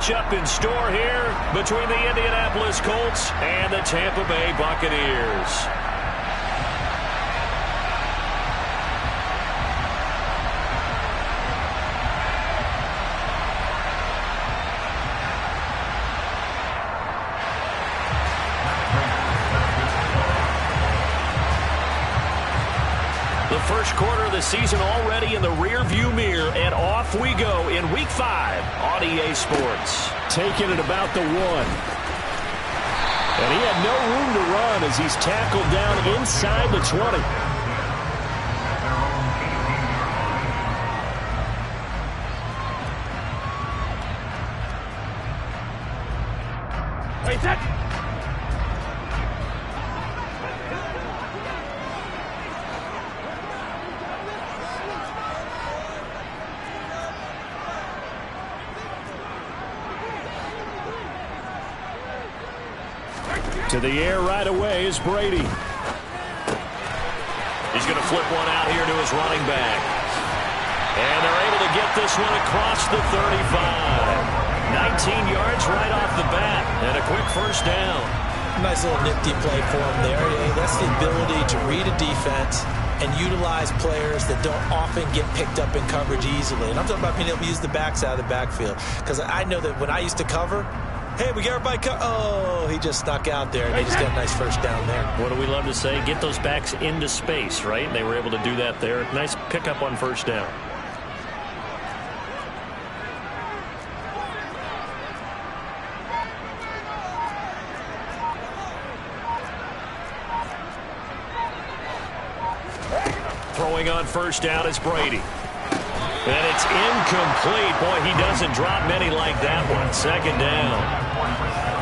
matchup in store here between the Indianapolis Colts and the Tampa Bay Buccaneers. First quarter of the season already in the rear-view mirror, and off we go in Week 5 on EA Sports. Taking it about the 1. And he had no room to run as he's tackled down inside the 20. Wait, that... To the air right away is Brady. He's going to flip one out here to his running back. And they're able to get this one across the 35. 19 yards right off the bat. And a quick first down. Nice little nifty play for him there. That's the ability to read a defense and utilize players that don't often get picked up in coverage easily. And I'm talking about being able to use the backs out of the backfield. Because I know that when I used to cover, hey, we got everybody oh, he just snuck out there, and he just got a nice first down there. What do we love to say? Get those backs into space, right? And they were able to do that there. Nice pickup on first down. Throwing on first down is Brady. And it's incomplete. Boy, he doesn't drop many like that one. Second down.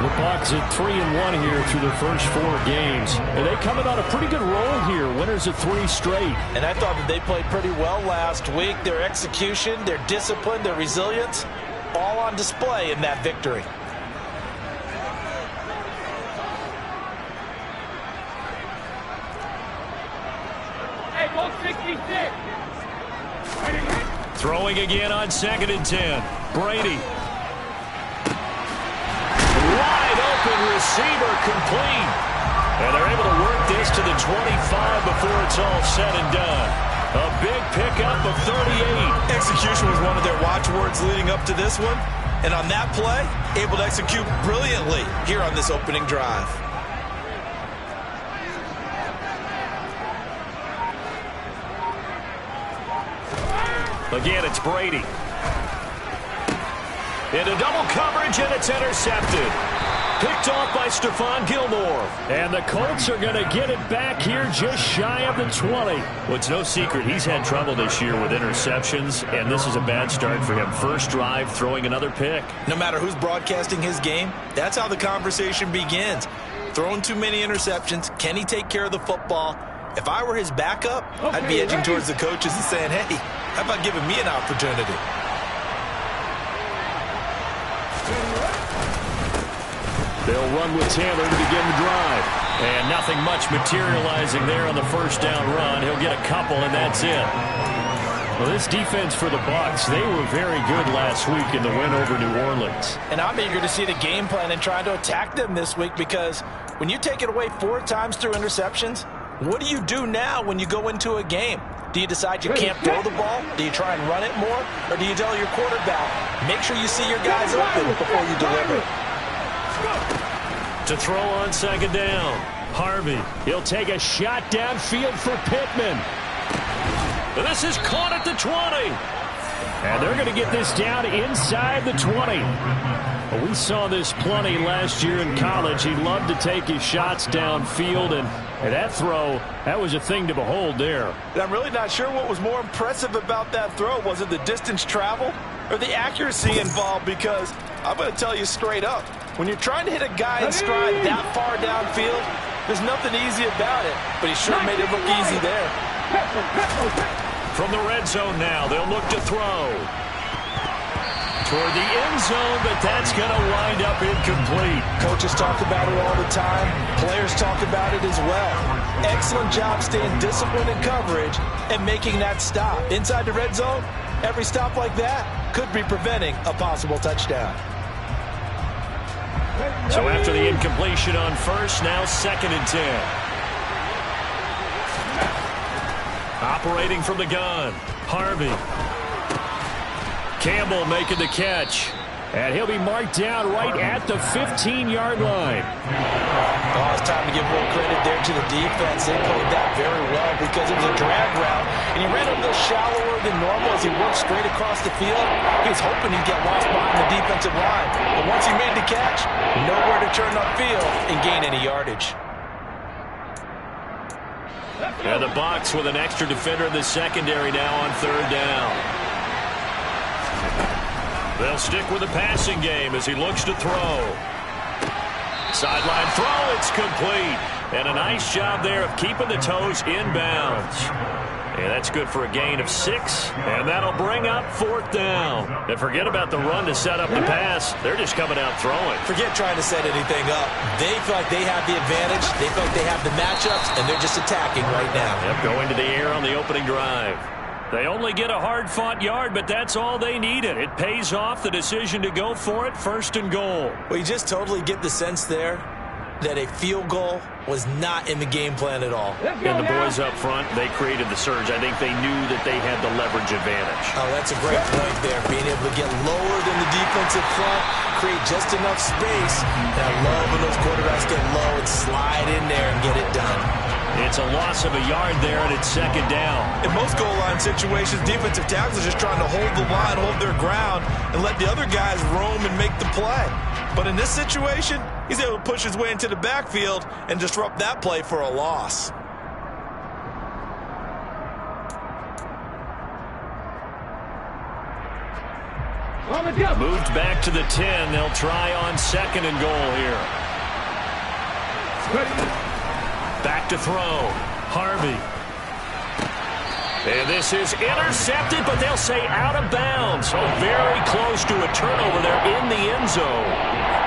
The Bucs at 3-1 here through their first 4 games. And they coming on a pretty good roll here. Winners of 3 straight. And I thought that they played pretty well last week. Their execution, their discipline, their resilience, all on display in that victory. Hey, go 66. Throwing again on 2nd and 10. Brady. Wide open receiver complete. And they're able to work this to the 25 before it's all said and done. A big pickup of 38. Execution was one of their watchwords leading up to this one. And on that play, able to execute brilliantly here on this opening drive. Again, it's Brady. Into double coverage, and it's intercepted. Picked off by Stephon Gilmore. And the Colts are going to get it back here just shy of the 20. Well, it's no secret he's had trouble this year with interceptions, and this is a bad start for him. First drive, throwing another pick. No matter who's broadcasting his game, that's how the conversation begins. Throwing too many interceptions. Can he take care of the football? If I were his backup, I'd be edging towards the coaches and saying, hey, how about giving me an opportunity? They'll run with Taylor to begin the drive. And nothing much materializing there on the first down run. He'll get a couple, and that's it. Well, this defense for the Bucs, they were very good last week in the win over New Orleans. And I'm eager to see the game plan and trying to attack them this week, because when you take it away 4 times through interceptions, what do you do now when you go into a game? Do you decide you can't throw the ball? Do you try and run it more? Or do you tell your quarterback, make sure you see your guys open before you deliver? To throw on 2nd down. Harvey, he'll take a shot downfield for Pittman. But this is caught at the 20. And they're going to get this down inside the 20. Well, we saw this plenty last year in college. He loved to take his shots downfield, and that throw, that was a thing to behold there. And I'm really not sure what was more impressive about that throw. Was it the distance traveled or the accuracy involved? Because I'm going to tell you straight up, when you're trying to hit a guy in stride that far downfield, there's nothing easy about it. But he sure made it look easy there. From the red zone now, they'll look to throw. Toward the end zone, but that's going to wind up incomplete. Coaches talk about it all the time. Players talk about it as well. Excellent job staying disciplined in coverage and making that stop. Inside the red zone, every stop like that could be preventing a possible touchdown. So after the incompletion on first, now 2nd and 10. Operating from the gun, Harvey. Campbell making the catch. And he'll be marked down right at the 15-yard line. Oh, it's time to give more credit there to the defense. They played that very well because it was a drag route, and he ran a little shallower than normal as he worked straight across the field. He was hoping he'd get lost behind the defensive line. But once he made the catch, nowhere to turn upfield and gain any yardage. And the Bucs with an extra defender in the secondary now on 3rd down. They'll stick with the passing game as he looks to throw. Sideline throw, it's complete. And a nice job there of keeping the toes inbounds. And that's good for a gain of 6. And that'll bring up 4th down. And forget about the run to set up the pass. They're just coming out throwing. Forget trying to set anything up. They feel like they have the advantage. They feel like they have the matchups, and they're just attacking right now. Yep, going to the air on the opening drive. They only get a hard-fought yard, but that's all they needed. It pays off the decision to go for it, 1st and goal. Well, you just totally get the sense there that a field goal was not in the game plan at all. And the boys up front, they created the surge. I think they knew that they had the leverage advantage. Oh, that's a great point there. Being able to get lower than the defensive front, create just enough space. And I love when those quarterbacks get low and slide in there and get it done. It's a loss of a yard there, and it's 2nd down. In most goal line situations, defensive tackles are just trying to hold the line, hold their ground, and let the other guys roam and make the play. But in this situation, he's able to push his way into the backfield and disrupt that play for a loss. Moved back to the 10. They'll try on 2nd and goal here. Back to throw. Harvey. And this is intercepted, but they'll say out of bounds. So very close to a turnover there in the end zone.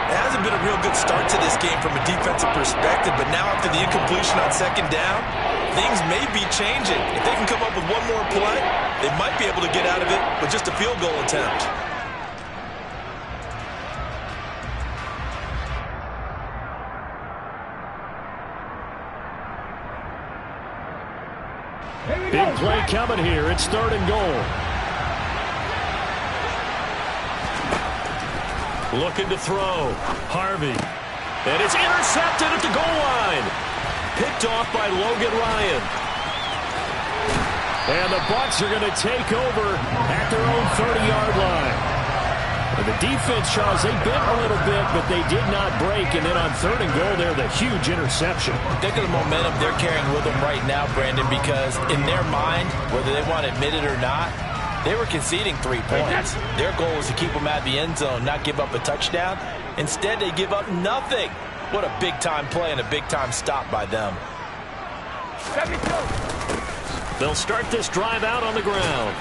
It hasn't been a real good start to this game from a defensive perspective, but now after the incompletion on 2nd down, things may be changing. If they can come up with one more play, they might be able to get out of it with just a field goal attempt. Big play coming here. It's 3rd and goal. Looking to throw. Harvey. And it's intercepted at the goal line. Picked off by Logan Ryan. And the Bucs are going to take over at their own 30-yard line. And the defense, Charles, they bent a little bit, but they did not break. And then on 3rd and goal there, the huge interception. Think of the momentum they're carrying with them right now, Brandon, because in their mind, whether they want to admit it or not, they were conceding 3 points. Their goal was to keep them out of the end zone, not give up a touchdown. Instead, they give up nothing. What a big-time play and a big-time stop by them. They'll start this drive out on the ground.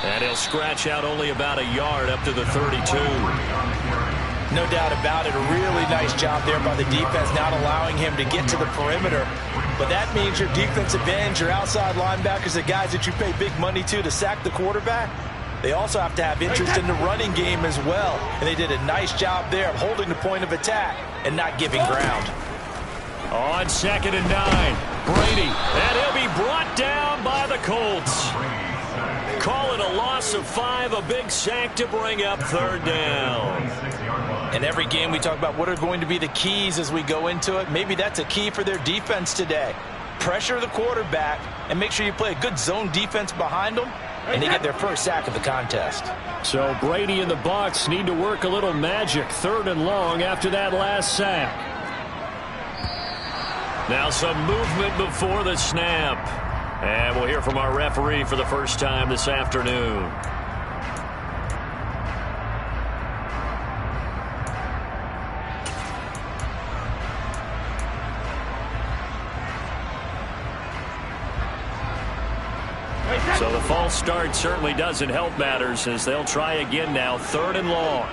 And he'll scratch out only about a yard up to the 32. No doubt about it. A really nice job there by the defense, not allowing him to get to the perimeter. But that means your defensive ends, your outside linebackers, the guys that you pay big money to sack the quarterback, they also have to have interest in the running game as well. And they did a nice job there of holding the point of attack and not giving ground. On 2nd and 9, Brady. And he'll be brought down by the Colts. Call it a loss of 5, a big sack to bring up 3rd down. In every game we talk about what are going to be the keys as we go into it. Maybe that's a key for their defense today. Pressure the quarterback and make sure you play a good zone defense behind them, and they get their first sack of the contest. So Brady and the Bucs need to work a little magic. 3rd and long after that last sack. Now some movement before the snap. And we'll hear from our referee for the first time this afternoon. So the false start certainly doesn't help matters as they'll try again now, 3rd and long.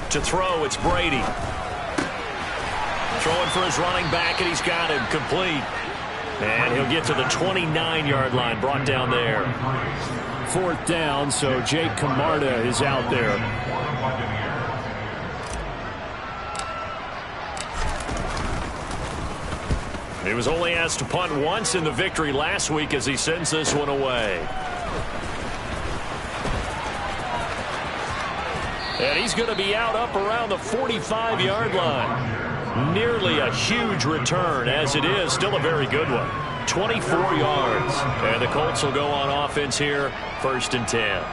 To throw, it's Brady. Throwing for his running back, and he's got him complete. And he'll get to the 29-yard line, brought down there. 4th down, so Jake Camarda is out there. He was only asked to punt once in the victory last week as he sends this one away. And he's going to be out up around the 45-yard line. Nearly a huge return as it is. Still a very good one. 24 yards. And the Colts will go on offense here. 1st and 10.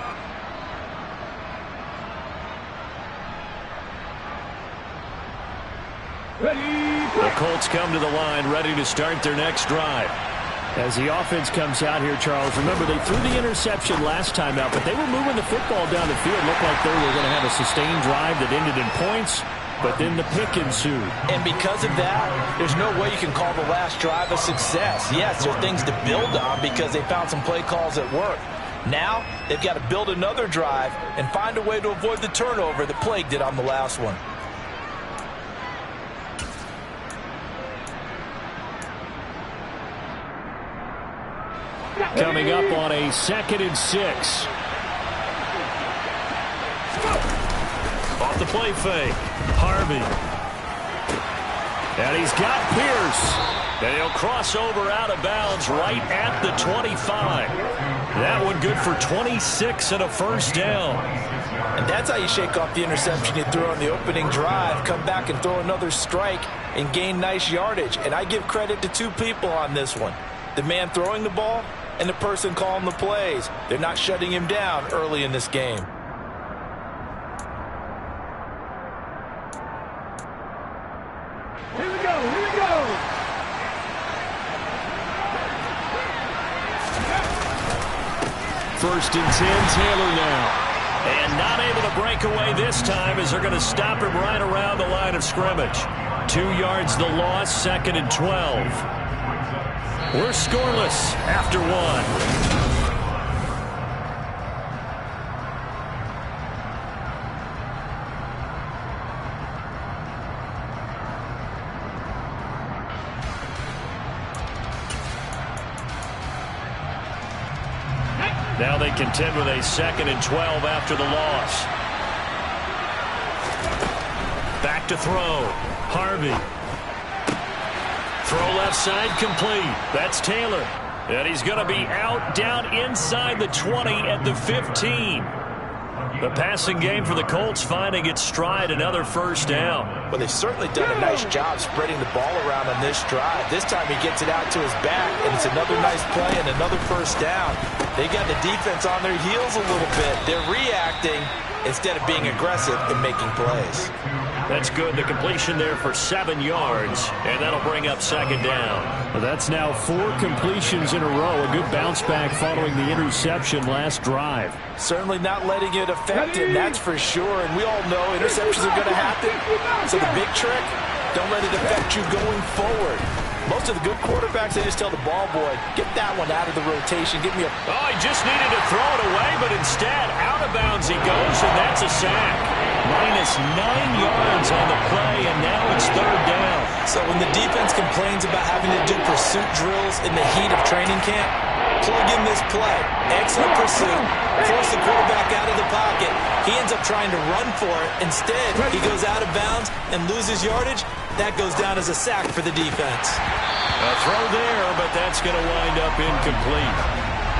The Colts come to the line ready to start their next drive. As the offense comes out here, Charles, remember they threw the interception last time out, but they were moving the football down the field. Looked like they were going to have a sustained drive that ended in points, but then the pick ensued. And because of that, there's no way you can call the last drive a success. Yes, there are things to build on because they found some play calls that work. Now, they've got to build another drive and find a way to avoid the turnover that plagued it on the last one. Coming up on a 2nd and 6. Off the play fake. Harvey. And he's got Pierce. And he'll cross over out of bounds right at the 25. That one good for 26 and a 1st down. And that's how you shake off the interception you threw on the opening drive. Come back and throw another strike and gain nice yardage. And I give credit to 2 people on this one. The man throwing the ball and the person calling the plays. They're not shutting him down early in this game. Here we go, here we go. First and 10, Taylor now. And not able to break away this time as they're going to stop him right around the line of scrimmage. 2 yards the loss, 2nd and 12. We're scoreless after 1. Now they contend with a 2nd and 12 after the loss. Back to throw. Harvey. Throw left side complete. That's Taylor. And he's going to be out down inside the 20 at the 15. The passing game for the Colts finding its stride, another 1st down. Well, they've certainly done a nice job spreading the ball around on this drive. This time he gets it out to his back, and it's another nice play and another 1st down. They got the defense on their heels a little bit. They're reacting instead of being aggressive and making plays. That's good. The completion there for 7 yards, and that'll bring up 2nd down. Well, that's now 4 completions in a row. A good bounce back following the interception last drive. Certainly not letting it affect him, that's for sure. And we all know interceptions are going to happen. So the big trick, don't let it affect you going forward. Most of the good quarterbacks, they just tell the ball boy, get that one out of the rotation. Give me a... Oh, he just needed to throw it away, but instead, out of bounds he goes, and that's a sack. Minus 9 yards on the play, and now it's 3rd down. So when the defense complains about having to do pursuit drills in the heat of training camp, plug in this play. Excellent pursuit. Force the quarterback out of the pocket. He ends up trying to run for it. Instead, he goes out of bounds and loses yardage. That goes down as a sack for the defense. A throw there, but that's going to wind up incomplete.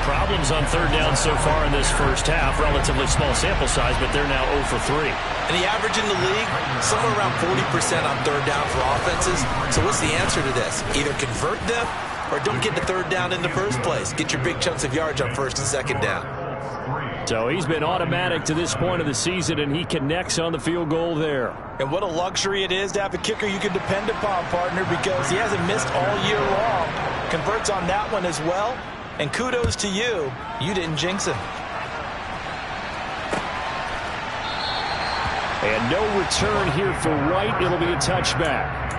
Problems on 3rd down so far in this 1st half. Relatively small sample size, but they're now 0 for 3. And the average in the league, somewhere around 40% on 3rd down for offenses. So what's the answer to this? Either convert them or don't get the 3rd down in the first place. Get your big chunks of yards on 1st and 2nd down. So he's been automatic to this point of the season, and he connects on the field goal there. And what a luxury it is to have a kicker you can depend upon, partner, because he hasn't missed all year long. Converts on that one as well. And kudos to you. You didn't jinx him. And no return here for Wright. It'll be a touchback.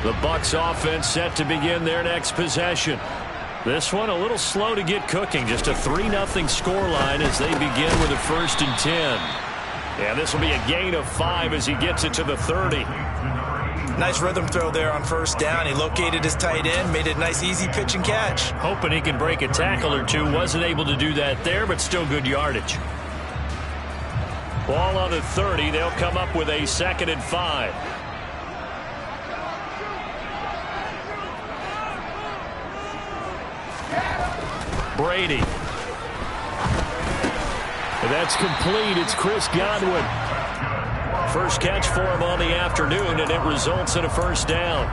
The Bucs offense set to begin their next possession. This one a little slow to get cooking. Just a 3-0 scoreline as they begin with a 1st and 10. And this will be a gain of 5 as he gets it to the 30. Nice rhythm throw there on 1st down. He located his tight end, made it a nice easy pitch and catch. Hoping he can break a tackle or two. Wasn't able to do that there, but still good yardage. Ball on the 30. They'll come up with a 2nd and 5. Brady. That's complete. It's Chris Godwin. First catch for him on the afternoon, and it results in a 1st down.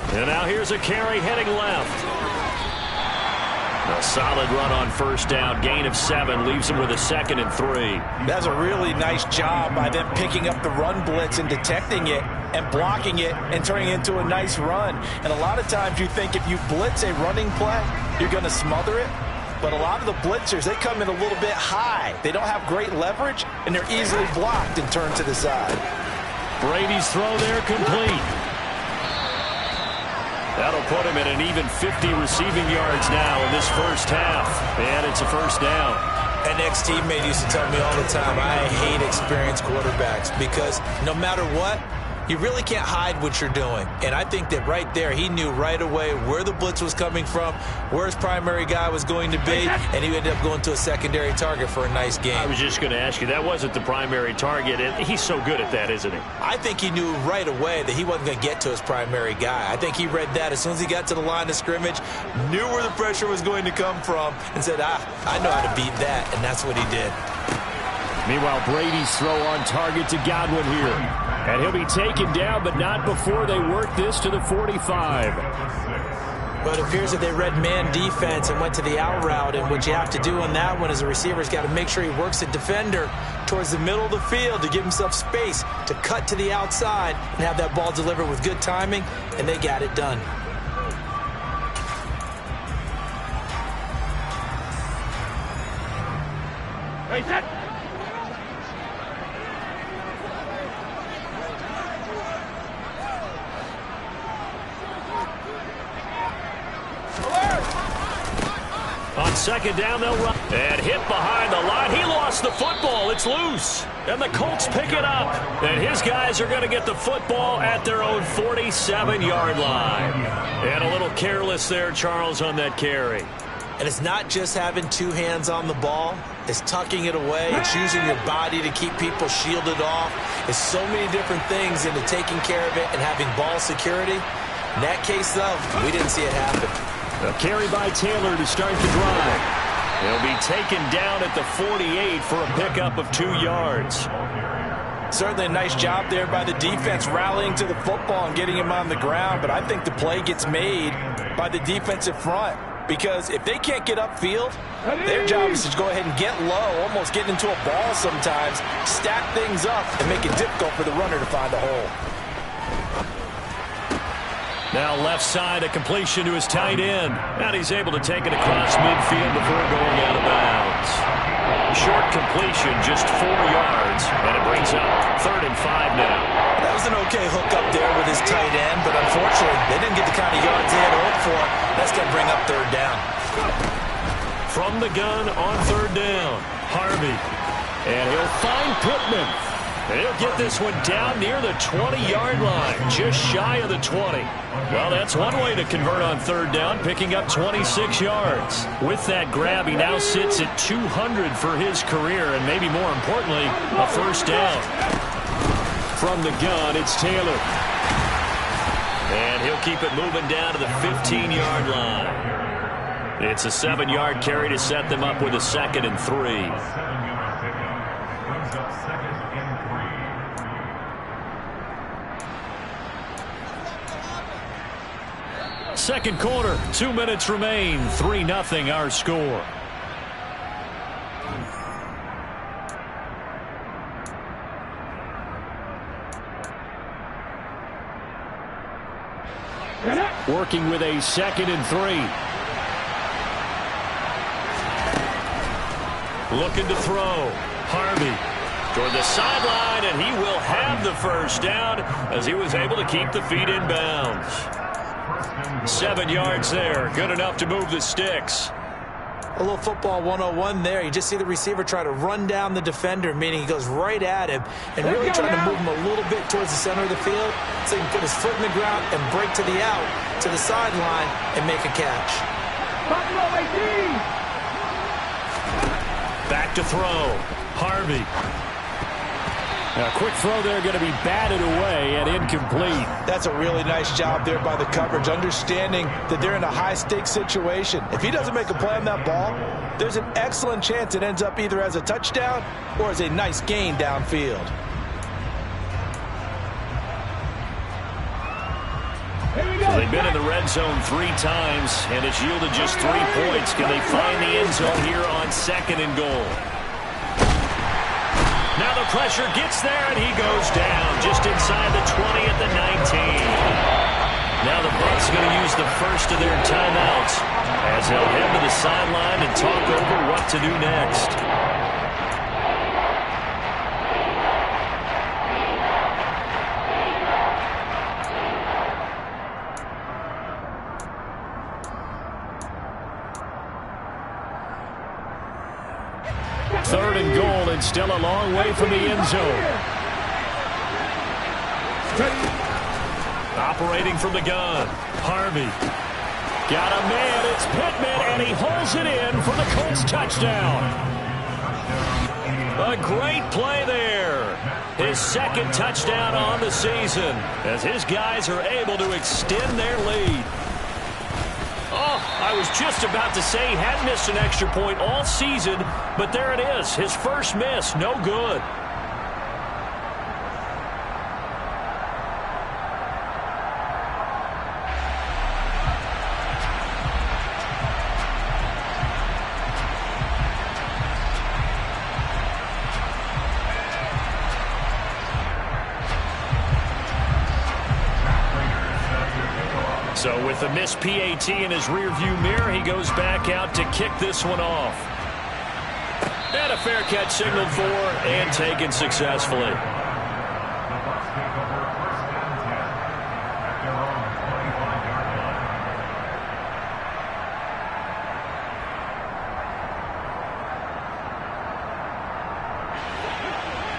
And now here's a carry heading left. A solid run on 1st down. Gain of 7 leaves him with a 2nd and 3. That's a really nice job by them picking up the run blitz and detecting it and blocking it and turning it into a nice run. And a lot of times you think if you blitz a running play, you're going to smother it. But a lot of the blitzers, they come in a little bit high. They don't have great leverage, and they're easily blocked and turned to the side. Brady's throw there complete. That'll put him at an even 50 receiving yards now in this 1st half. And it's a 1st down. An ex-teammate used to tell me all the time, I hate experienced quarterbacks because no matter what, you really can't hide what you're doing. And I think that right there, he knew right away where the blitz was coming from, where his primary guy was going to be, and he ended up going to a secondary target for a nice game. I was just going to ask you, that wasn't the primary target, and he's so good at that, isn't he? I think he knew right away that he wasn't going to get to his primary guy. I think he read that as soon as he got to the line of scrimmage, knew where the pressure was going to come from, and said, I know how to beat that, and that's what he did. Meanwhile, Brady's throw on target to Godwin here. And he'll be taken down, but not before they work this to the 45. But it appears that they read man defense and went to the out route. And what you have to do on that one as a receiver's got to make sure he works the defender towards the middle of the field to give himself space to cut to the outside and have that ball delivered with good timing, and they got it done. Hey, set. On 2nd down, they'll run. And hit behind the line. He lost the football. It's loose. And the Colts pick it up. And his guys are going to get the football at their own 47-yard line. And a little careless there, Charles, on that carry. And it's not just having 2 hands on the ball. It's tucking it away. It's using your body to keep people shielded off. It's so many different things into taking care of it and having ball security. In that case, though, we didn't see it happen. A carry by Taylor to start the drive. He'll be taken down at the 48 for a pickup of 2 yards. Certainly a nice job there by the defense rallying to the football and getting him on the ground, but I think the play gets made by the defensive front because if they can't get upfield, their job is to go ahead and get low, almost get into a ball sometimes, stack things up, and make it difficult for the runner to find a hole. Now left side, a completion to his tight end. And he's able to take it across midfield before going out of bounds. Short completion, just 4 yards, and it brings up 3rd and 5 now. That was an okay hook up there with his tight end, but unfortunately, they didn't get the kind of yards they had to hope for. That's going to bring up 3rd down. From the gun on 3rd down, Harvey. And he'll find Pittman. And he'll get this one down near the 20-yard line, just shy of the 20. Well, that's one way to convert on 3rd down, picking up 26 yards. With that grab, he now sits at 200 for his career, and maybe more importantly, a 1st down. From the gun, it's Taylor. And he'll keep it moving down to the 15-yard line. It's a 7-yard carry to set them up with a 2nd and 3. Second quarter, 2 minutes remain. 3-0 our score. working with a 2nd and 3. Looking to throw. Harvey toward the sideline, and he will have the first down as he was able to keep the feet in bounds. 7 yards there. Good enough to move the sticks. A little football 101 there. You just see the receiver try to run down the defender, meaning he goes right at him and really trying to move him a little bit towards the center of the field so he can put his foot in the ground and break to the out, to the sideline, and make a catch. Back to throw. Harvey. A quick throw there, going to be batted away and incomplete. That's a really nice job there by the coverage, understanding that they're in a high-stakes situation. If he doesn't make a play on that ball, there's an excellent chance it ends up either as a touchdown or as a nice gain downfield. So they've been in the red zone 3 times, and it's yielded just 3 points. Can they find the end zone here on 2nd and goal? Now the pressure gets there, and he goes down just inside the 20 at the 19. Now the Bucs going to use the first of their timeouts as they'll head to the sideline and talk over what to do next. Third and goal, and still a long way from the end zone. Operating from the gun, Harvey. Got a man, it's Pittman, and he holds it in for the Colts touchdown. A great play there. His 2nd touchdown on the season as his guys are able to extend their lead. Oh, I was just about to say he hadn't missed an extra point all season, but there it is. His first miss, no good. So with a missed PAT in his rearview mirror, he goes back out to kick this one off. And a fair catch signaled for and taken successfully.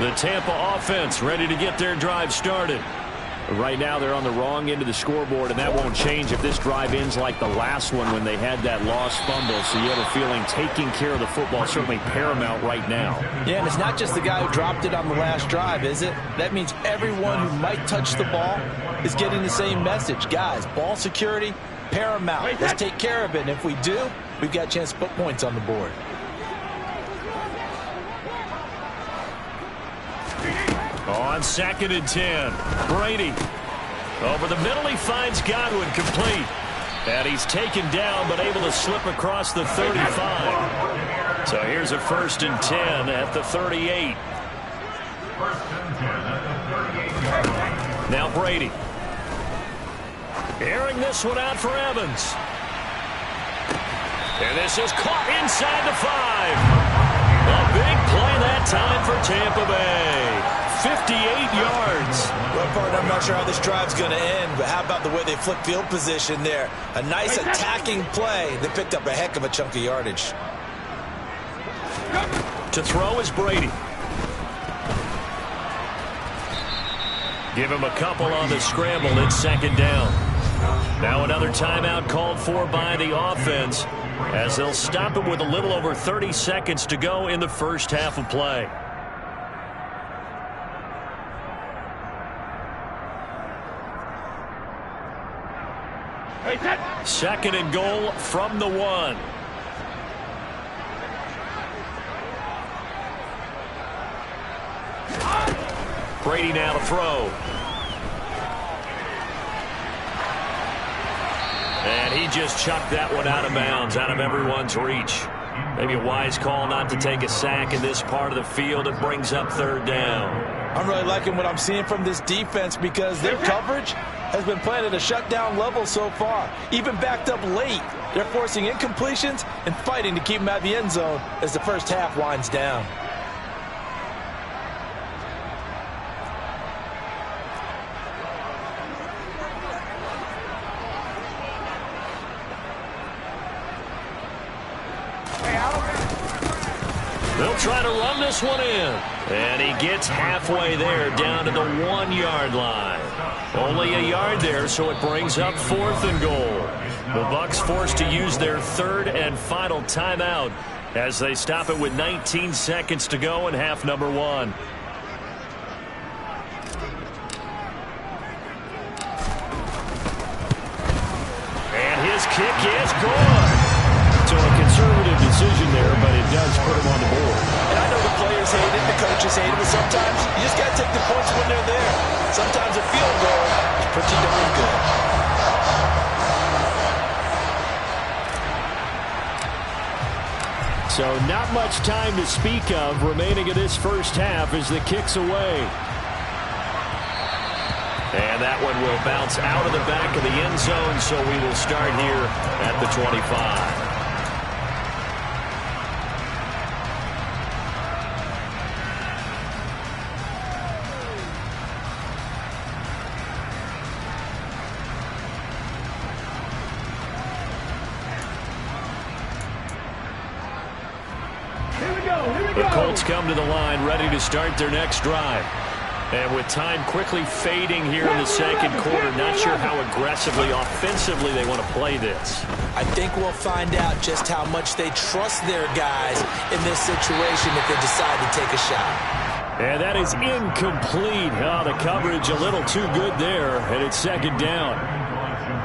The Tampa offense ready to get their drive started. Right now they're on the wrong end of the scoreboard, and that won't change if this drive ends like the last one when they had that lost fumble. So you have a feeling taking care of the football is certainly paramount right now. Yeah, and it's not just the guy who dropped it on the last drive, is it? That means everyone who might touch the ball is getting the same message. Guys, ball security, paramount. Let's take care of it, and if we do, we've got a chance to put points on the board. On 2nd and 10, Brady. Over the middle, he finds Godwin complete. And he's taken down, but able to slip across the 35. So here's a 1st and 10 at the 38. Now Brady. Airing this one out for Evans. And this is caught inside the 5. A big play that time for Tampa Bay. 58 yards. Well, partner, I'm not sure how this drive's going to end, but how about the way they flip field position there? A nice attacking play. They picked up a heck of a chunk of yardage. To throw is Brady. Give him a couple on the scramble. It's 2nd down. Now another timeout called for by the offense as they'll stop him with a little over 30 seconds to go in the first half of play. Second and goal from the 1. Brady now to throw. And he just chucked that one out of bounds, out of everyone's reach. Maybe a wise call not to take a sack in this part of the field. It brings up 3rd down. I'm really liking what I'm seeing from this defense because their coverage has been playing at a shutdown level so far. Even backed up late, they're forcing incompletions and fighting to keep them out of the end zone as the first half winds down. They'll try to run this one in. And he gets halfway there down to the 1-yard line. Only a yard there, so it brings up 4th and goal. The Bucs forced to use their third and final timeout as they stop it with 19 seconds to go in half number 1. And his kick is good. So a conservative decision there, but it does put him on the board. And I know the players hate it, the coaches hate it, but sometimes you just got to take the points when they're there. Sometimes a field goal is pretty darn good. So not much time to speak of remaining in this first half as the kick's away. And that one will bounce out of the back of the end zone, so we will start here at the 25. The Colts come to the line ready to start their next drive. And with time quickly fading here in the second quarter, not sure how aggressively, offensively they want to play this. I think we'll find out just how much they trust their guys in this situation if they decide to take a shot. And that is incomplete. Oh, the coverage a little too good there, and it's second down.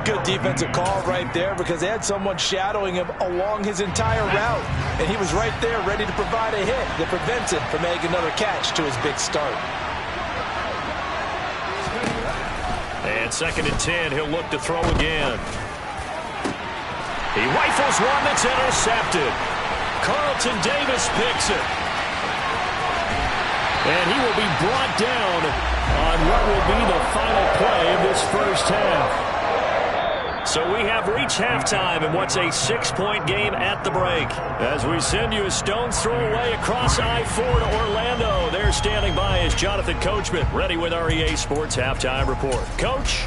Good defensive call right there because they had someone shadowing him along his entire route. And he was right there ready to provide a hit that prevents him from making another catch to his big start. And 2nd and 10, he'll look to throw again. He rifles one that's intercepted. Carlton Davis picks it. And he will be brought down on what will be the final play of this first half. So we have reached halftime in what's a 6-point game at the break. As we send you a stone's throw away across I-4 to Orlando. There standing by is Jonathan Coachman, ready with our EA Sports Halftime Report. Coach?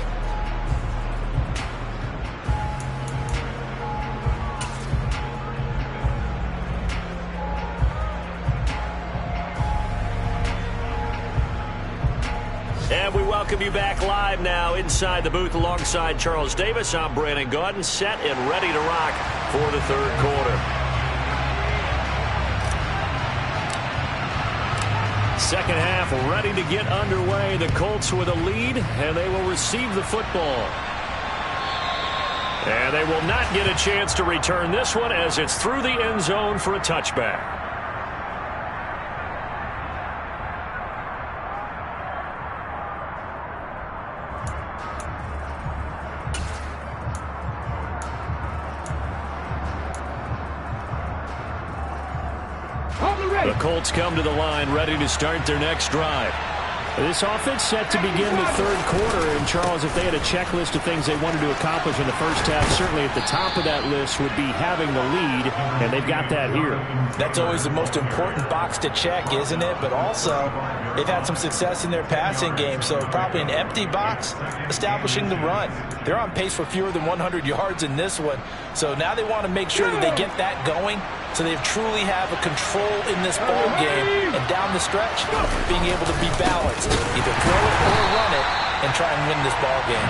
And we welcome you back live now inside the booth alongside Charles Davis. I'm Brandon Gaudin, set and ready to rock for the third quarter. Second half ready to get underway. The Colts with a lead, and they will receive the football. And they will not get a chance to return this one as it's through the end zone for a touchback. The Colts come to the line ready to start their next drive. This offense set to begin the third quarter. And, Charles, if they had a checklist of things they wanted to accomplish in the first half, certainly at the top of that list would be having the lead, and they've got that here. That's always the most important box to check, isn't it? But also, they've had some success in their passing game, so probably an empty box establishing the run. They're on pace for fewer than 100 yards in this one, so now they want to make sure that they get that going so they truly have a control in this ball game, and down the stretch, being able to be balanced, either throw it or run it, and try and win this ball game.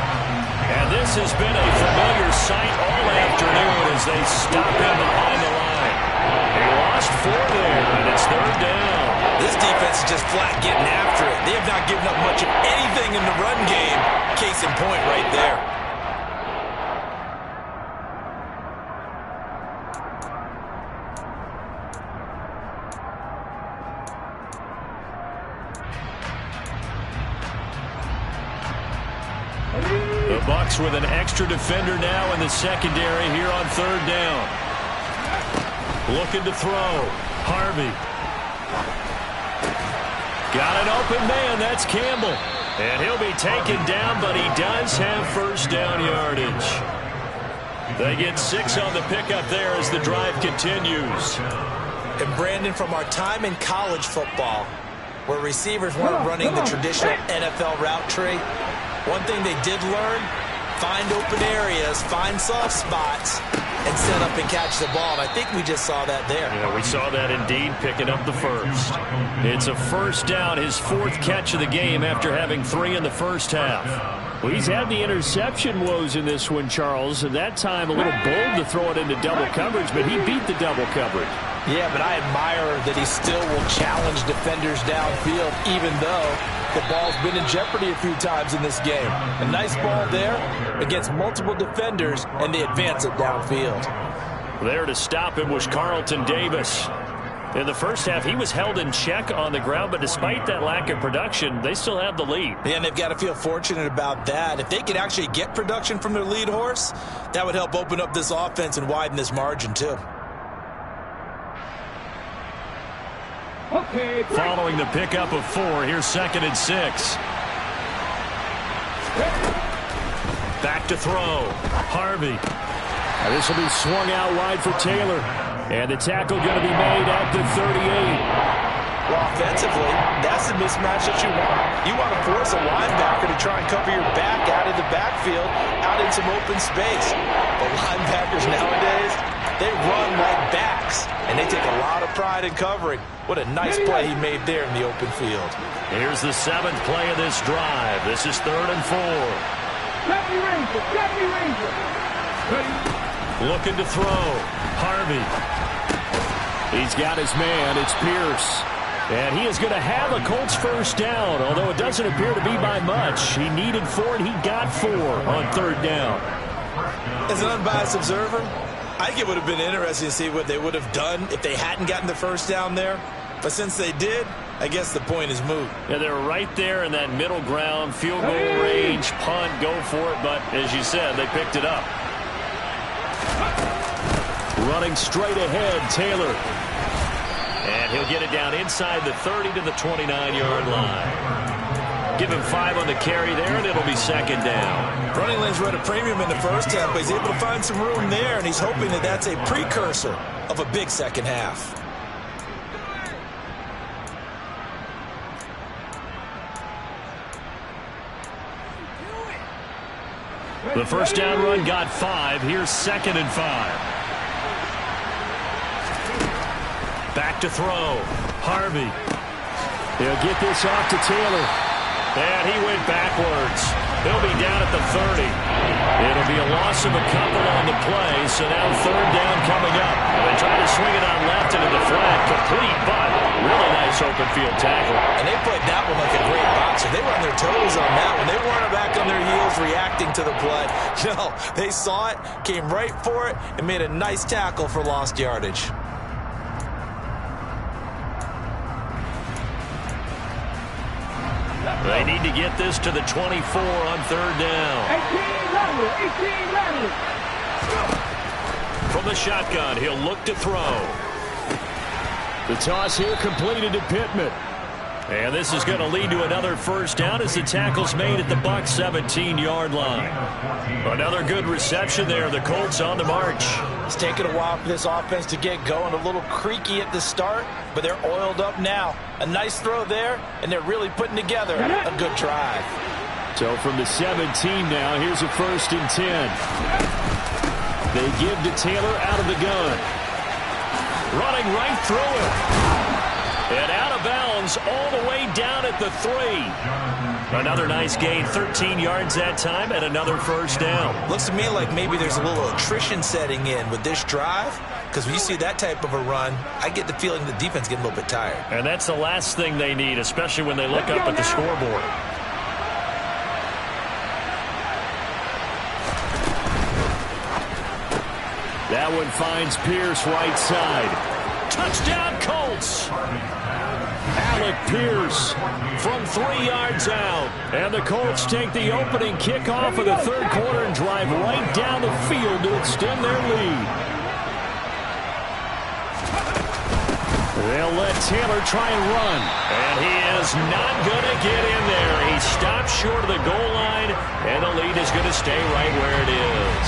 And this has been a familiar sight all afternoon as they stop him behind the line. He lost 4 there, and it's third down. This defense is just flat getting after it. They have not given up much of anything in the run game. Case in point right there. The Bucs with an extra defender now in the secondary here on third down. Looking to throw. Harvey. Got an open man. That's Campbell. And he'll be taken down, but he does have first down yardage. They get 6 on the pickup there as the drive continues. And Brandon, from our time in college football, where receivers weren't running the traditional NFL route tree, one thing they did learn, find open areas, find soft spots, and set up and catch the ball. And I think we just saw that there. Yeah, we saw that indeed, picking up the first. It's a first down, his 4th catch of the game after having 3 in the first half. Well, he's had the interception woes in this one, Charles. At that time, a little bold to throw it into double coverage, but he beat the double coverage. Yeah, but I admire that he still will challenge defenders downfield, even though the ball's been in jeopardy a few times in this game. A nice ball there against multiple defenders, and they advance it downfield. There to stop him was Carlton Davis. In the first half, he was held in check on the ground, but despite that lack of production, they still have the lead. Yeah, and they've got to feel fortunate about that. If they could actually get production from their lead horse, that would help open up this offense and widen this margin, too. Okay. Following the pickup of 4, here's 2nd and 6. Back to throw. Harvey. This will be swung out wide for Taylor. And the tackle going to be made at the 38. Well, offensively, that's the mismatch that you want. You want to force a linebacker to try and cover your back out of the backfield, out in some open space. But linebackers nowadays, they run like backs, and they take a lot of pride in covering. What a nice play he made there in the open field. Here's the 7th play of this drive. This is 3rd and 4. Looking to throw. Harvey. He's got his man. It's Pierce. And he is going to have a Colts first down, although it doesn't appear to be by much. He needed 4, and he got 4 on 3rd down. As an unbiased observer, I think it would have been interesting to see what they would have done if they hadn't gotten the first down there. But since they did, I guess the point is moot. Yeah, they're right there in that middle ground, field goal range, punt, go for it. But as you said, they picked it up. Running straight ahead, Taylor. And he'll get it down inside the 30 to the 29-yard line. Give him 5 on the carry there, and it'll be 2nd down. Running lanes were at a premium in the first half, but he's able to find some room there, and he's hoping that that's a precursor of a big second half. The first down run got 5. Here's 2nd and 5. Back to throw. Harvey. They'll get this off to Taylor. And he went backwards. He'll be down at the 30. It'll be a loss of a couple on the play, so now 3rd down coming up. They try to swing it on left into the flat. Complete, but really nice open field tackle. And they played that one like a great boxer. They were on their toes on that one. They weren't back on their heels reacting to the play. No, they saw it, came right for it, and made a nice tackle for lost yardage. They need to get this to the 24 on 3rd down. 18 From the shotgun, he'll look to throw. The toss here completed to Pittman. And this is going to lead to another first down as the tackle's made at the Bucs 17-yard line. Another good reception there. The Colts on the march. It's taken a while for this offense to get going. A little creaky at the start, but they're oiled up now. A nice throw there, and they're really putting together a good drive. So from the 17 now, here's a 1st and 10. They give to Taylor out of the gun. Running right through it. And out of bounds all the way down at the 3. Another nice gain, 13 yards that time, and another first down. Looks to me like maybe there's a little attrition setting in with this drive, because when you see that type of a run, I get the feeling the defense getting a little bit tired. And that's the last thing they need, especially when they look up at the scoreboard. That one finds Pierce right side. Touchdown, Colts! Alec Pierce from 3 yards out. And the Colts take the opening kickoff of the 3rd quarter and drive right down the field to extend their lead. They'll let Taylor try and run. And he is not going to get in there. He stopped short of the goal line, and the lead is going to stay right where it is.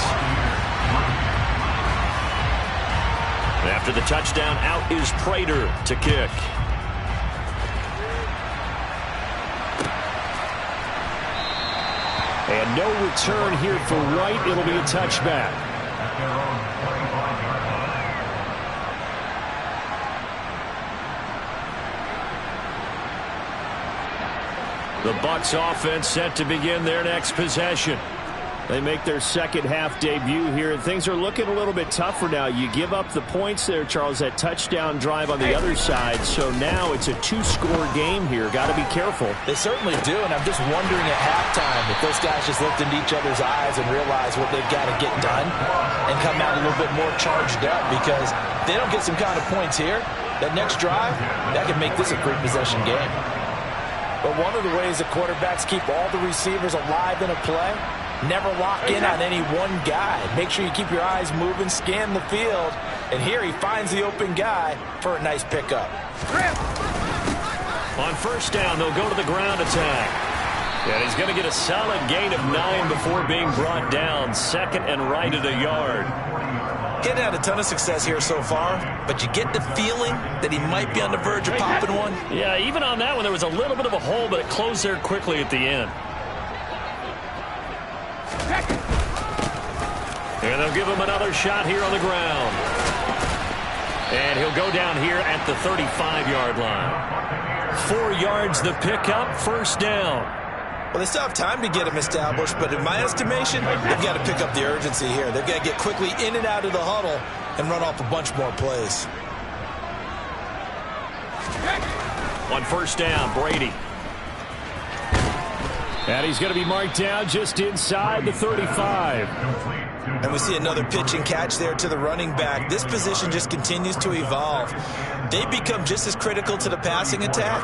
After the touchdown, out is Prater to kick. And no return here for Wright. It'll be a touchback. The Bucs offense set to begin their next possession. They make their second half debut here, and things are looking a little bit tougher now. You give up the points there, Charles, that touchdown drive on the other side, so now it's a two-score game here. Got to be careful. They certainly do, and I'm just wondering at halftime if those guys just looked into each other's eyes and realized what they've got to get done and come out a little bit more charged up, because if they don't get some kind of points here, that next drive, that could make this a three-possession game. But one of the ways that quarterbacks keep all the receivers alive in a play, never lock in on any one guy. Make sure you keep your eyes moving, scan the field, and here he finds the open guy for a nice pickup. On first down, they'll go to the ground attack. And he's going to get a solid gain of 9 before being brought down. Second and right at a yard. Getting had a ton of success here so far, but you get the feeling that he might be on the verge of popping one. Yeah, even on that one, there was a little bit of a hole, but it closed there quickly at the end. And they'll give him another shot here on the ground. And he'll go down here at the 35-yard line. 4 yards the pickup, first down. Well, they still have time to get him established, but in my estimation, they've got to pick up the urgency here. They've got to get quickly in and out of the huddle and run off a bunch more plays. On first down, Brady. And he's going to be marked down just inside the 35. And we see another pitch and catch there to the running back. This position just continues to evolve. They become just as critical to the passing attack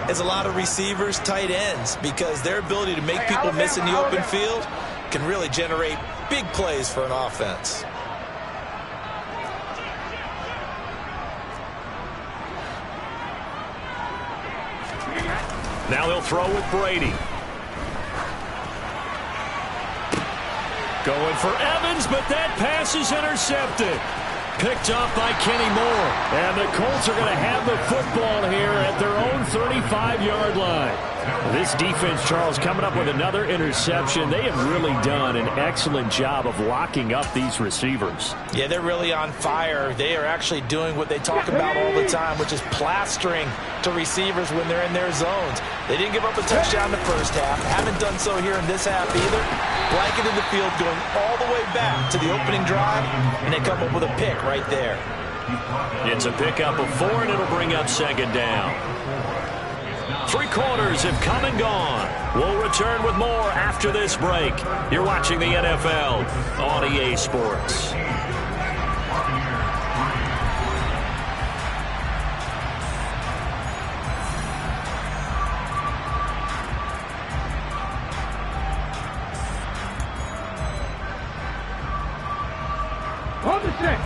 as a lot of receivers, tight ends, because their ability to make people miss in the open field can really generate big plays for an offense. Now they'll throw with Brady. Going for Evans, but that pass is intercepted. Picked up by Kenny Moore. And the Colts are going to have the football here at their own 35-yard line. This defense, Charles, coming up with another interception. They have really done an excellent job of locking up these receivers. Yeah, they're really on fire. They are actually doing what they talk about all the time, which is plastering to receivers when they're in their zones. They didn't give up a touchdown the first half. Haven't done so here in this half either. Blanket in the field going all the way back to the opening drive, and they come up with a pick right there. It's a pickup of 4, and it'll bring up second down. 3 quarters have come and gone. We'll return with more after this break. You're watching the NFL on EA Sports.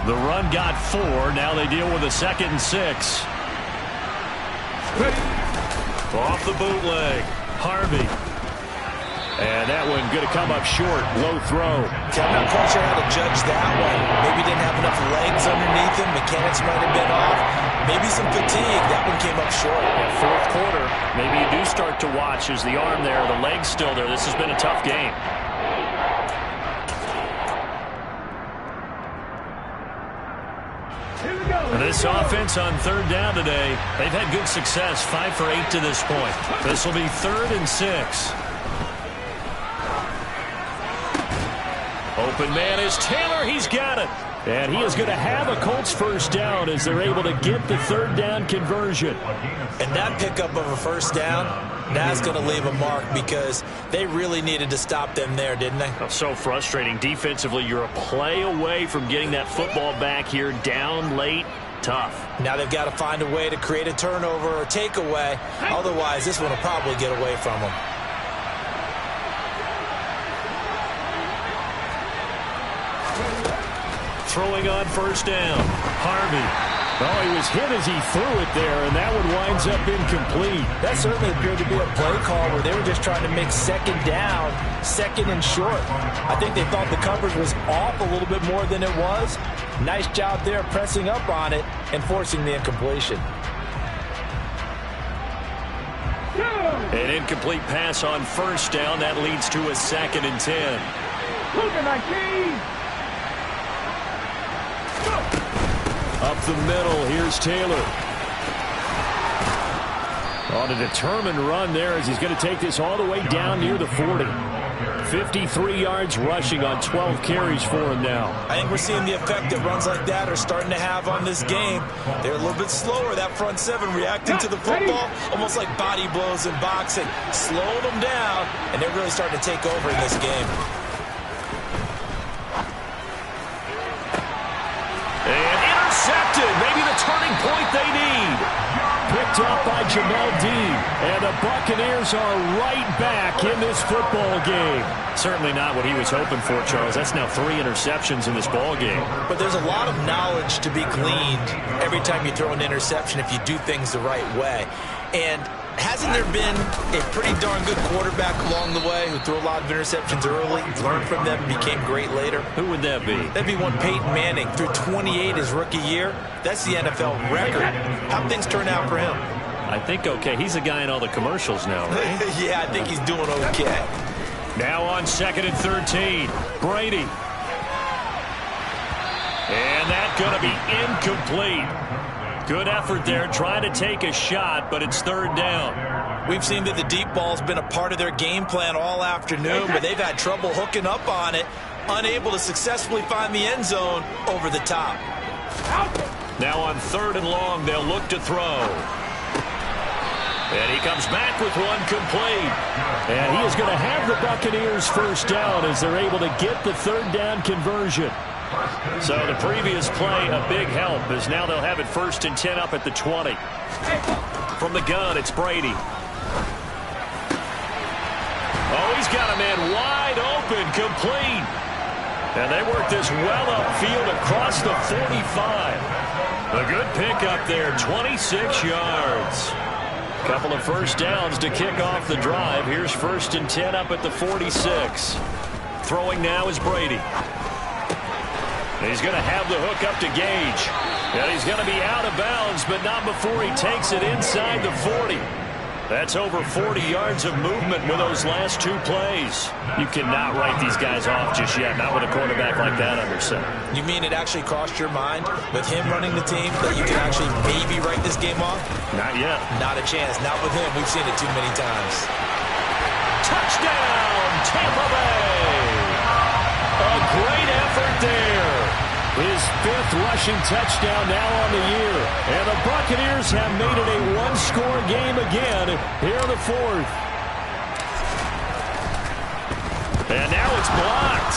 The run got 4. Now they deal with a 2nd and 6. Off the bootleg, Harvey. And that one going to come up short. Low throw. I'm not quite sure how to judge that one. Maybe didn't have enough legs underneath him. Mechanics might have been off. Maybe some fatigue. That one came up short. Yeah, fourth quarter, maybe you do start to watch as the arm there, the leg's still there. This has been a tough game. This offense on third down today, they've had good success, 5 for 8 to this point. This will be 3rd and 6. Open man is Taylor. He's got it. And he is going to have a Colts first down as they're able to get the 3rd down conversion. And that pickup of a first down, that's going to leave a mark because they really needed to stop them there, didn't they? So frustrating. Defensively, you're a play away from getting that football back here, down late. Tough. Now they've got to find a way to create a turnover or takeaway. Otherwise, this one will probably get away from them. Throwing on first down, Harvey. Oh, he was hit as he threw it there, and that one winds up incomplete. That certainly appeared to be a play call where they were just trying to make second down, second and short. I think they thought the coverage was off a little bit more than it was. Nice job there pressing up on it and forcing the incompletion. An incomplete pass on first down. That leads to a 2nd and 10. Up the middle, here's Taylor. On a determined run there as he's going to take this all the way down near the 40. 53 yards rushing on 12 carries for him now. I think we're seeing the effect that runs like that are starting to have on this game. They're a little bit slower, that front seven, reacting to the football, almost like body blows in boxing. Slow them down, and they're really starting to take over in this game. And intercepted. Maybe the turning point they need. Picked up by Jamel Dean. And the Buccaneers are right back in this football game. Certainly not what he was hoping for, Charles. That's now 3 interceptions in this ball game. But there's a lot of knowledge to be gleaned every time you throw an interception if you do things the right way. And hasn't there been a pretty darn good quarterback along the way who threw a lot of interceptions early, learned from them, and became great later? Who would that be? That'd be one Peyton Manning. Threw 28 his rookie year. That's the NFL record. How'd things turn out for him? I think okay. He's a guy in all the commercials now, right? Yeah, I think he's doing okay. Now on 2nd and 13. Brady. And that's going to be incomplete. Good effort there, trying to take a shot, but it's 3rd down. We've seen that the deep ball's been a part of their game plan all afternoon, but they've had trouble hooking up on it, unable to successfully find the end zone over the top. Now on 3rd and long, they'll look to throw. And he comes back with one complete. And he is going to have the Buccaneers first down as they're able to get the 3rd down conversion. So the previous play, a big help, as now they'll have it 1st and 10 up at the 20. From the gun, it's Brady. Oh, he's got a man wide open, complete. And they work this well upfield across the 45. A good pickup there, 26 yards. Couple of first downs to kick off the drive. Here's 1st and 10 up at the 46. Throwing now is Brady. He's going to have the hook up to Gage. And he's going to be out of bounds, but not before he takes it inside the 40. That's over 40 yards of movement with those last 2 plays. You cannot write these guys off just yet, not with a quarterback like that under center. You mean it actually crossed your mind with him running the team that you can actually maybe write this game off? Not yet. Not a chance. Not with him. We've seen it too many times. Touchdown, Tampa Bay! A great effort there. His 5th rushing touchdown now on the year. And the Buccaneers have made it a 1-score game again here in the 4th. And now it's blocked.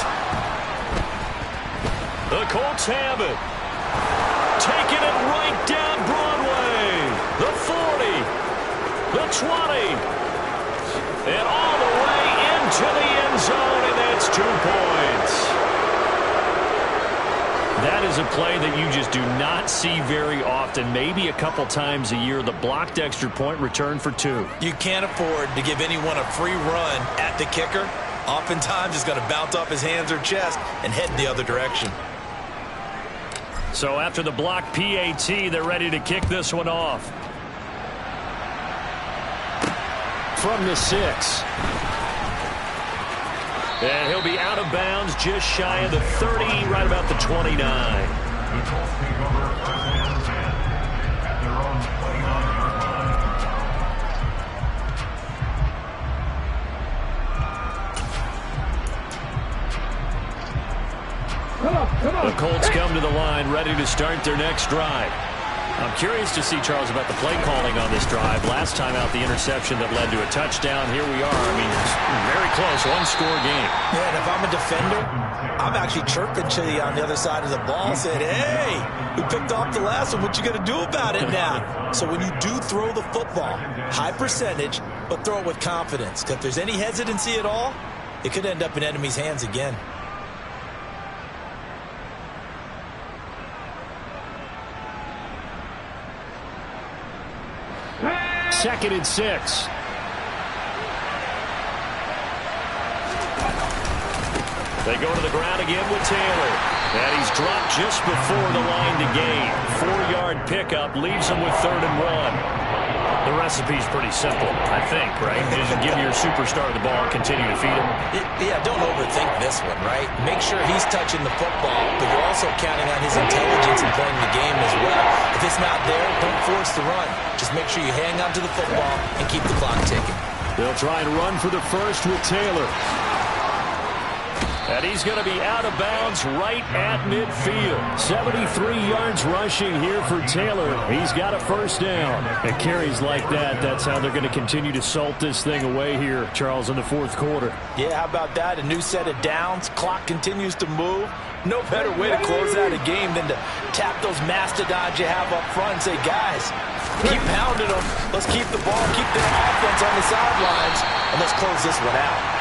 The Colts have it. Taking it right down Broadway. The 40. The 20. And all the way into the end zone, and that's 2 points. That is a play that you just do not see very often. Maybe a couple times a year, the blocked extra point return for 2. You can't afford to give anyone a free run at the kicker. Oftentimes, he's going to bounce off his hands or chest and head in the other direction. So after the blocked PAT, they're ready to kick this one off. From the 6. And he'll be out of bounds just shy of the 30, right about the 29. The Colts come to the line, ready to start their next drive. I'm curious to see, Charles, about the play calling on this drive. Last time out, the interception that led to a touchdown. Here we are. I mean, it's very close, 1-score game. Yeah, and if I'm a defender, I'm actually chirping to you on the other side of the ball, saying, hey, we picked off the last one. What you going to do about it now? So when you do throw the football, high percentage, but throw it with confidence. Because if there's any hesitancy at all, it could end up in enemy's hands again. 2nd and 6. They go to the ground again with Taylor. And he's dropped just before the line to gain. 4-yard pickup leaves him with 3rd and 1. The recipe's pretty simple, I think, right? Just give your superstar the ball, continue to feed him. Yeah, don't overthink this one, right? Make sure he's touching the football, but you're also counting on his intelligence in playing the game as well. If it's not there, don't force the run. Just make sure you hang on to the football and keep the clock ticking. They'll try and run for the first with Taylor. And he's going to be out of bounds right at midfield. 73 yards rushing here for Taylor. He's got a first down. And carries like that, that's how they're going to continue to salt this thing away here, Charles, in the 4th quarter. Yeah, how about that? A new set of downs. Clock continues to move. No better way to close out a game than to tap those mastodons you have up front and say, guys, keep pounding them. Let's keep the ball, keep their offense on the sidelines, and let's close this one out.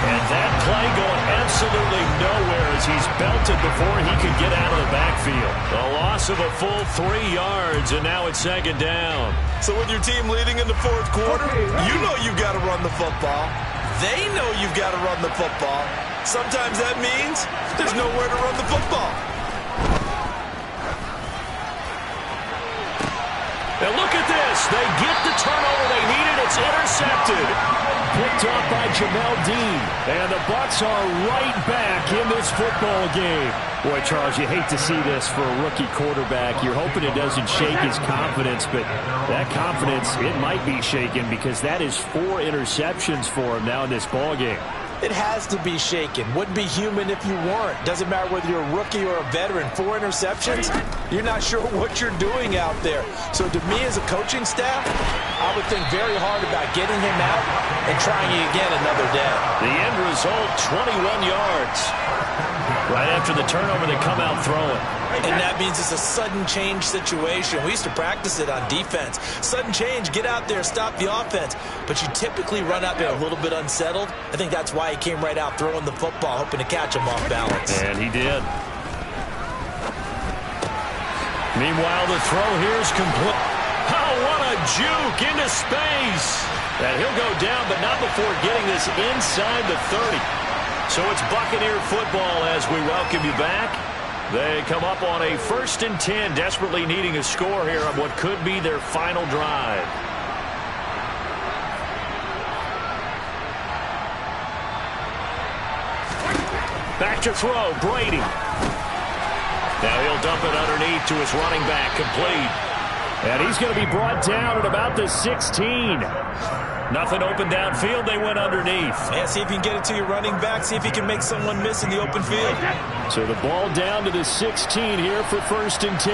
And that play going absolutely nowhere as he's belted before he could get out of the backfield. A loss of a full 3 yards, and now it's 2nd down. So with your team leading in the 4th quarter, you know you've got to run the football. They know you've got to run the football. Sometimes that means there's nowhere to run the football. And look at this. They get the turnover they needed. It's intercepted. Picked off by Jamel Dean. And the Bucs are right back in this football game. Boy, Charles, you hate to see this for a rookie quarterback. You're hoping it doesn't shake his confidence, but that confidence, it might be shaken because that is 4 interceptions for him now in this ball game. It has to be shaken. Wouldn't be human if you weren't. Doesn't matter whether you're a rookie or a veteran. 4 interceptions, you're not sure what you're doing out there. So to me as a coaching staff, I would think very hard about getting him out and trying again another day. The end result, 21 yards. Right after the turnover, they come out throwing. And that means it's a sudden change situation. We used to practice it on defense. Sudden change, get out there, stop the offense. But you typically run out there a little bit unsettled. I think that's why he came right out throwing the football, hoping to catch him off balance. And he did. Meanwhile, the throw here is complete. Oh, what a juke into space. And he'll go down, but not before getting this inside the 30. So it's Buccaneer football as we welcome you back. They come up on a 1st and 10, desperately needing a score here on what could be their final drive. Back to throw, Brady. Now he'll dump it underneath to his running back, complete. And he's going to be brought down at about the 16. Nothing open downfield, they went underneath. Yeah, see if you can get it to your running back, see if you can make someone miss in the open field. So the ball down to the 16 here for 1st and 10.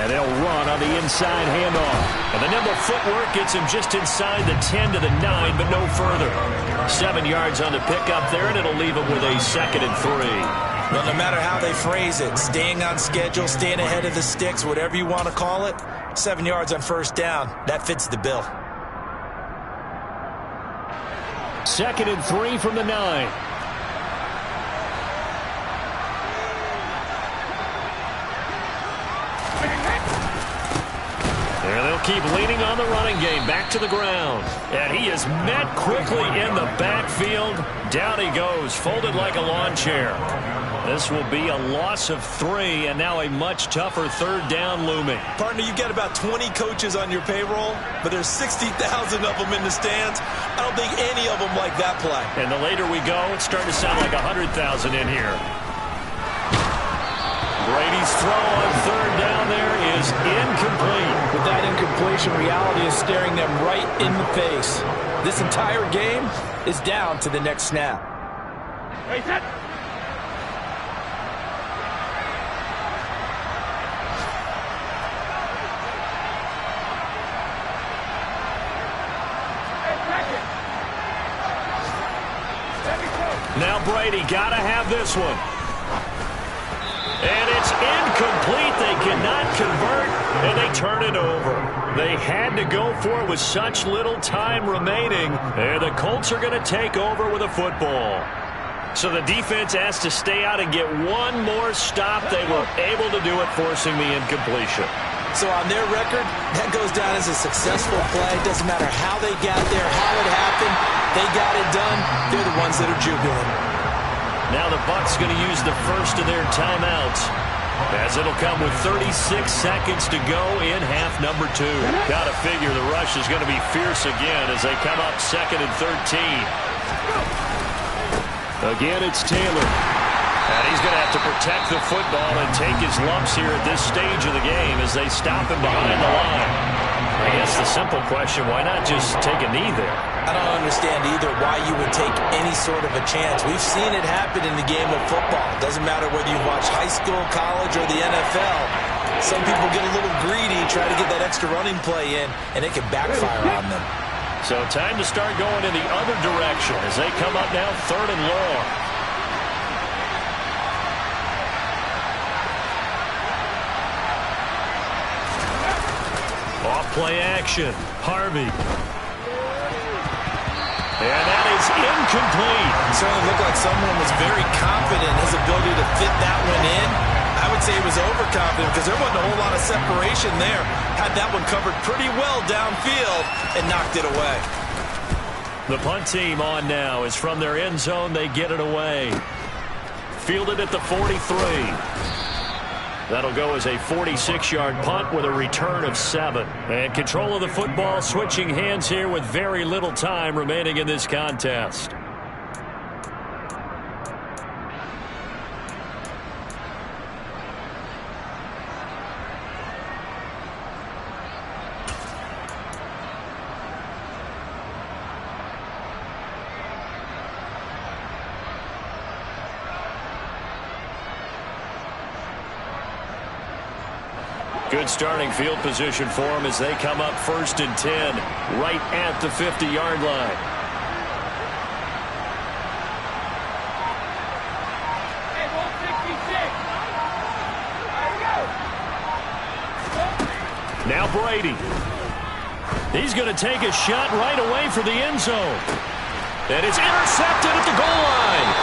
And they'll run on the inside handoff. And the nimble footwork gets him just inside the 10 to the 9, but no further. 7 yards on the pickup there, and it'll leave him with a 2nd and 3. Well, no matter how they phrase it, staying on schedule, staying ahead of the sticks, whatever you want to call it, 7 yards on 1st down, that fits the bill. 2nd and 3 from the 9. There they'll keep leaning on the running game. Back to the ground. And he is met quickly in the backfield. Down he goes, folded like a lawn chair. This will be a loss of 3, and now a much tougher 3rd down looming. Partner, you've got about 20 coaches on your payroll, but there's 60,000 of them in the stands. I don't think any of them like that play. And the later we go, it's starting to sound like 100,000 in here. Brady's throw on 3rd down there is incomplete. With that incompletion, reality is staring them right in the face. This entire game is down to the next snap. Hey, set. Now Brady got to have this one. And it's incomplete. They cannot convert, and they turn it over. They had to go for it with such little time remaining, and the Colts are going to take over with a football. So the defense has to stay out and get one more stop. They were able to do it, forcing the incompletion. So on their record, that goes down as a successful play. Doesn't matter how they got there, how it happened. They got it done. They're the ones that are jubilant. Now the Bucs going to use the first of their timeouts, as it'll come with 36 seconds to go in half number 2. Got to figure the rush is going to be fierce again as they come up 2nd and 13. Again, it's Taylor. And he's going to have to protect the football and take his lumps here at this stage of the game as they stop him behind the line. I guess the simple question, why not just take a knee there? I don't understand either why you would take any sort of a chance. We've seen it happen in the game of football. Doesn't matter whether you watch high school, college, or the NFL. Some people get a little greedy, try to get that extra running play in, and it can backfire on them. So time to start going in the other direction as they come up now 3rd and long. Off-play action. Harvey. And that is incomplete. It certainly looked like someone was very confident in his ability to fit that one in. I would say he was overconfident because there wasn't a whole lot of separation there. Had that one covered pretty well downfield and knocked it away. The punt team on now is from their end zone. They get it away. Fielded at the 43. That'll go as a 46-yard punt with a return of 7. And control of the football switching hands here with very little time remaining in this contest. Good starting field position for them as they come up 1st and 10, right at the 50-yard line. Now Brady. He's going to take a shot right away for the end zone. And it's intercepted at the goal line.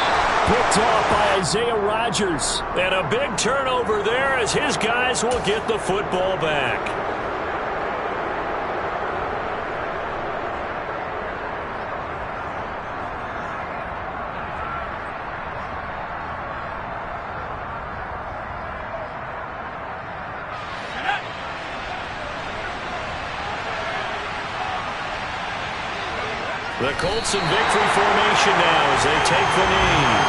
Picked off by Isaiah Rodgers. And a big turnover there as his guys will get the football back. The Colts in victory formation now as they take the knee.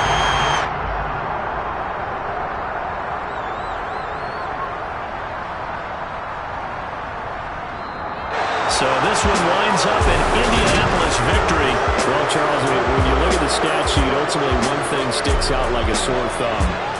So this one winds up an Indianapolis victory. Well, Charles, when you look at the stat sheet, ultimately one thing sticks out like a sore thumb.